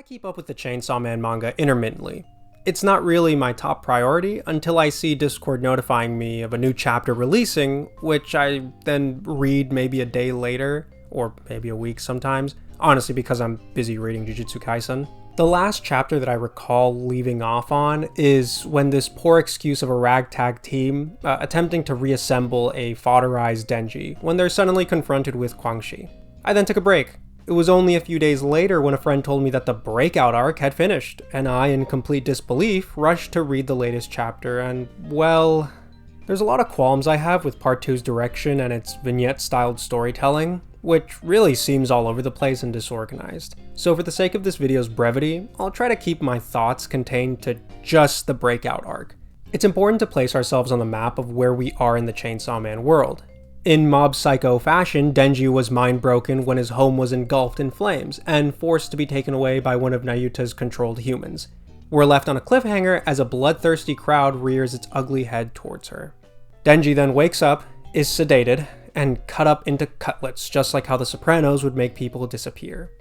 keep up with the Chainsaw Man manga intermittently. It's not really my top priority until I see Discord notifying me of a new chapter releasing, which I then read maybe a day later, or maybe a week sometimes, honestly because I'm busy reading Jujutsu Kaisen. The last chapter that I recall leaving off on is when this poor excuse of a ragtag team attempting to reassemble a fodderized Denji when they're suddenly confronted with Kwangshi. I then took a break. It was only a few days later when a friend told me that the Breakout Arc had finished, and I, in complete disbelief, rushed to read the latest chapter, and, well, there's a lot of qualms I have with Part 2's direction and its vignette-styled storytelling, which really seems all over the place and disorganized. So for the sake of this video's brevity, I'll try to keep my thoughts contained to just the Breakout Arc. It's important to place ourselves on the map of where we are in the Chainsaw Man world. In Mob Psycho fashion, Denji was mind-broken when his home was engulfed in flames, and forced to be taken away by one of Nayuta's controlled humans. We're left on a cliffhanger as a bloodthirsty crowd rears its ugly head towards her. Denji then wakes up, is sedated, and cut up into cutlets, just like how the Sopranos would make people disappear.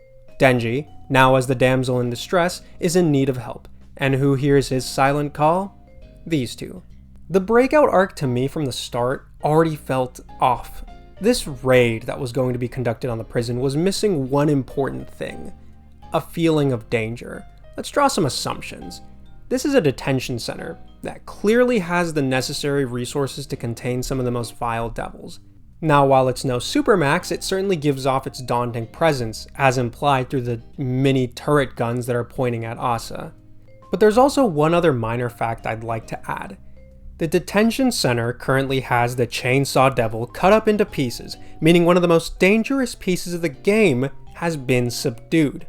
Denji, now as the damsel in distress, is in need of help, and who hears his silent call? These two. The Breakout Arc to me from the start already felt off. This raid that was going to be conducted on the prison was missing one important thing: a feeling of danger. Let's draw some assumptions. This is a detention center that clearly has the necessary resources to contain some of the most vile devils. Now, while it's no Supermax, it certainly gives off its daunting presence, as implied through the mini turret guns that are pointing at Asa. But there's also one other minor fact I'd like to add. The detention center currently has the Chainsaw Devil cut up into pieces, meaning one of the most dangerous pieces of the game has been subdued.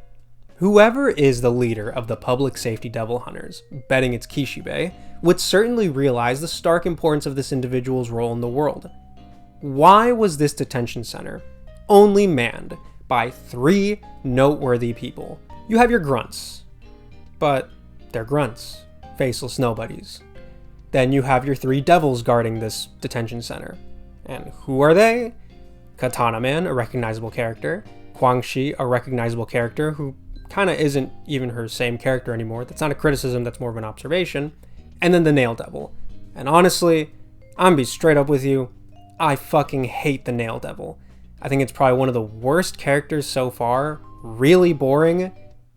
Whoever is the leader of the public safety devil hunters, betting it's Kishibe, would certainly realize the stark importance of this individual's role in the world. Why was this detention center only manned by 3 noteworthy people? You have your grunts, but they're grunts, faceless nobodies. Then you have your 3 devils guarding this detention center. And who are they? Katana Man, a recognizable character. Kwangshi, a recognizable character who kind of isn't even her same character anymore. That's not a criticism, that's more of an observation. And then the Nail Devil. And honestly, I'm gonna be straight up with you, I fucking hate the Nail Devil. I think it's probably one of the worst characters so far. Really boring.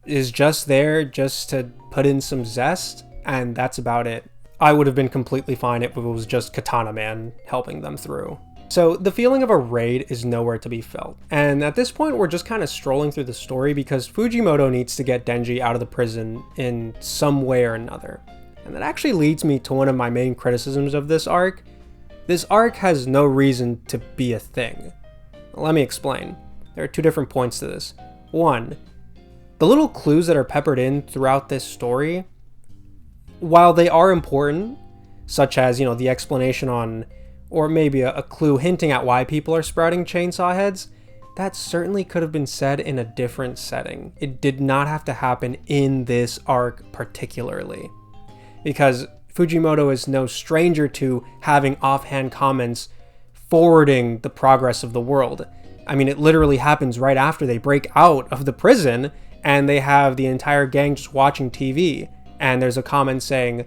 Is just there just to put in some zest, and that's about it. I would have been completely fine if it was just Katana Man helping them through. So the feeling of a raid is nowhere to be felt, and at this point we're just kind of strolling through the story because Fujimoto needs to get Denji out of the prison in some way or another. And that actually leads me to one of my main criticisms of this arc. This arc has no reason to be a thing. Let me explain. There are 2 different points to this. 1, the little clues that are peppered in throughout this story, while they are important, such as, the explanation on, or maybe a clue hinting at why people are sprouting chainsaw heads, that certainly could have been said in a different setting. It did not have to happen in this arc particularly. Because Fujimoto is no stranger to having offhand comments forwarding the progress of the world. I mean, it literally happens right after they break out of the prison and they have the entire gang just watching TV. And there's a comment saying,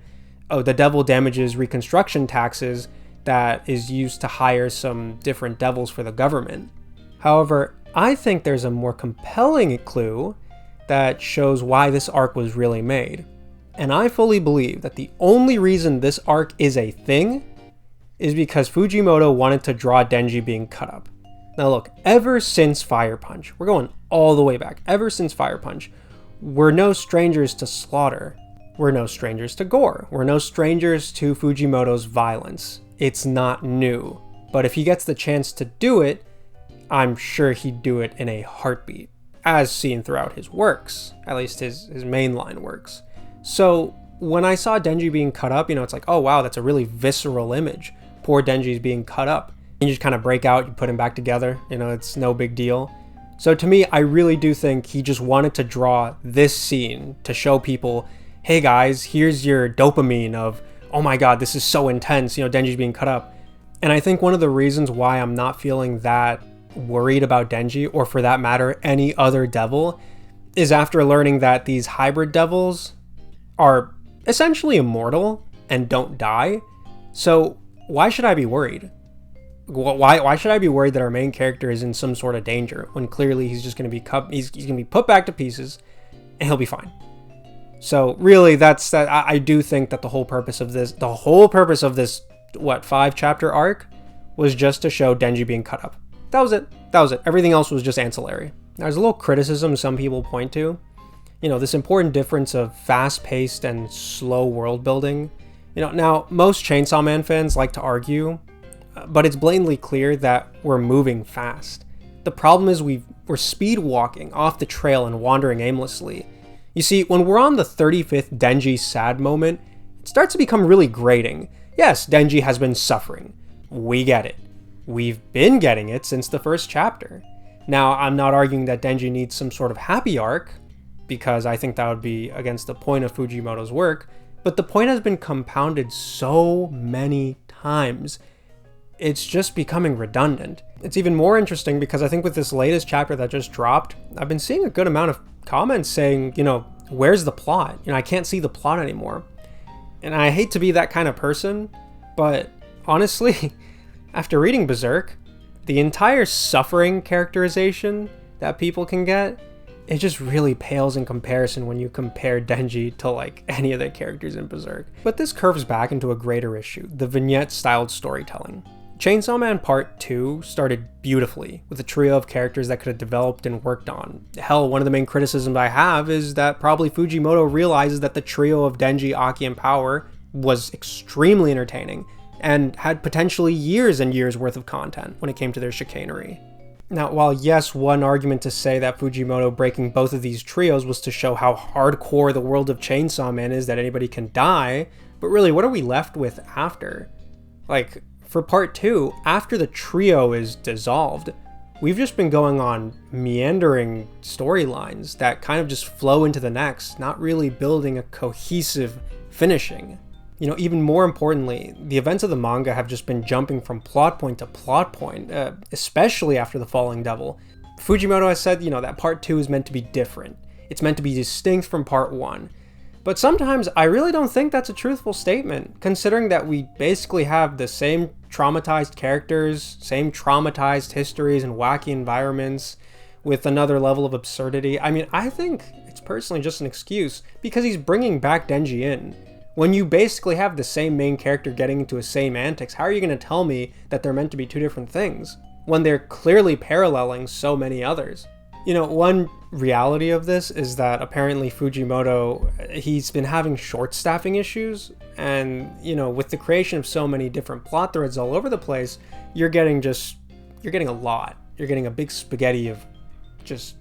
oh, the devil damages reconstruction taxes that is used to hire some different devils for the government. However, I think there's a more compelling clue that shows why this arc was really made. And I fully believe that the only reason this arc is a thing is because Fujimoto wanted to draw Denji being cut up. Now look, ever since Fire Punch, we're going all the way back, ever since Fire Punch, we're no strangers to slaughter. We're no strangers to gore. We're no strangers to Fujimoto's violence. It's not new. But if he gets the chance to do it, I'm sure he'd do it in a heartbeat, as seen throughout his works, at least his mainline works. So when I saw Denji being cut up, it's like, oh wow, that's a really visceral image. Poor Denji's being cut up. And you just kind of break out, you put him back together, it's no big deal. So to me, I really do think he just wanted to draw this scene to show people, hey guys, here's your dopamine of, oh my god, this is so intense, Denji's being cut up. And I think one of the reasons why I'm not feeling that worried about Denji, or for that matter, any other devil, is after learning that these hybrid devils are essentially immortal and don't die. So why should I be worried? Why should I be worried that our main character is in some sort of danger when clearly he's just going to be he's going to be put back to pieces and he'll be fine? So really, that's that. I do think that the whole purpose of this, what, 5-chapter arc was just to show Denji being cut up. That was it. Everything else was just ancillary. There's a little criticism some people point to. This important difference of fast-paced and slow world building. Now, most Chainsaw Man fans like to argue, but it's blatantly clear that we're moving fast. The problem is we're speed walking off the trail and wandering aimlessly. You see, when we're on the 35th Denji sad moment, it starts to become really grating. Yes, Denji has been suffering. We get it. We've been getting it since the first chapter. Now, I'm not arguing that Denji needs some sort of happy arc, because I think that would be against the point of Fujimoto's work, but the point has been compounded so many times. It's just becoming redundant. It's even more interesting because I think with this latest chapter that just dropped, I've been seeing a good amount of comments saying, where's the plot? I can't see the plot anymore. And I hate to be that kind of person, but honestly, after reading Berserk, the entire suffering characterization that people can get, it just really pales in comparison when you compare Denji to any of the characters in Berserk. But this curves back into a greater issue, the vignette-styled storytelling. Chainsaw Man Part 2 started beautifully, with a trio of characters that could have developed and worked on. Hell, one of the main criticisms I have is that probably Fujimoto realizes that the trio of Denji, Aki, and Power was extremely entertaining, and had potentially years and years worth of content when it came to their chicanery. Now, while yes, one argument to say that Fujimoto breaking both of these trios was to show how hardcore the world of Chainsaw Man is that anybody can die, but really, what are we left with after? For Part 2, after the trio is dissolved, we've just been going on meandering storylines that kind of just flow into the next, not really building a cohesive finishing. Even more importantly, the events of the manga have just been jumping from plot point to plot point, especially after The Falling Devil. Fujimoto has said, that Part 2 is meant to be different. It's meant to be distinct from Part 1. But sometimes I really don't think that's a truthful statement, considering that we basically have the same traumatized characters, same traumatized histories and wacky environments with another level of absurdity. I think it's personally just an excuse because he's bringing back Denji in. When you basically have the same main character getting into his same antics, how are you going to tell me that they're meant to be two different things when they're clearly paralleling so many others? One reality of this is that apparently Fujimoto, he's been having short staffing issues, and with the creation of so many different plot threads all over the place, you're getting a lot. You're getting a big spaghetti of just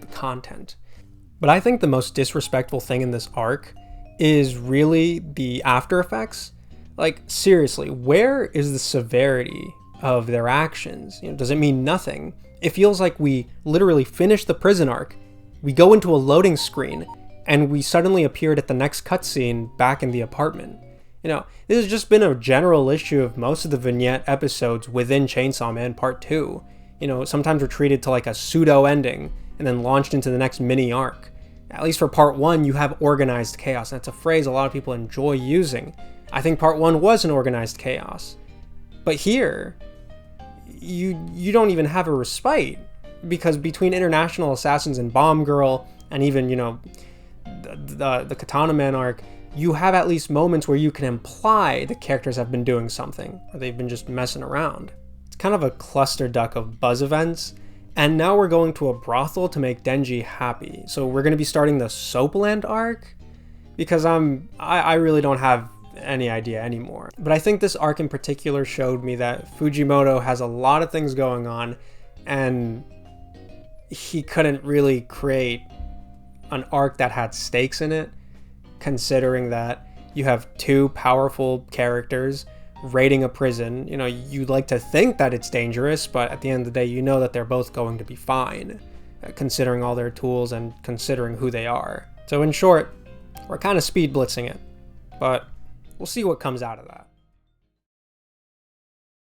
content. But I think the most disrespectful thing in this arc is really the after effects. Seriously, where is the severity of their actions? Does it mean nothing? It feels like we literally finished the prison arc, we go into a loading screen, and we suddenly appeared at the next cutscene back in the apartment. This has just been a general issue of most of the vignette episodes within Chainsaw Man Part 2. Sometimes we're treated to a pseudo ending and then launched into the next mini arc. At least for Part 1, you have organized chaos. That's a phrase a lot of people enjoy using. I think Part 1 was an organized chaos. But here, you don't even have a respite, because between International Assassins and Bomb Girl, and even, the Katana Man arc, you have at least moments where you can imply the characters have been doing something, or they've been just messing around. It's kind of a clusterfuck of buzz events. And now we're going to a brothel to make Denji happy. So we're going to be starting the Soapland arc? Because I really don't have any idea anymore. But I think this arc in particular showed me that Fujimoto has a lot of things going on, and he couldn't really create an arc that had stakes in it, considering that you have two powerful characters raiding a prison. You'd like to think that it's dangerous, but at the end of the day, that they're both going to be fine, considering all their tools and considering who they are. So in short, we're kind of speed blitzing it, but we'll see what comes out of that.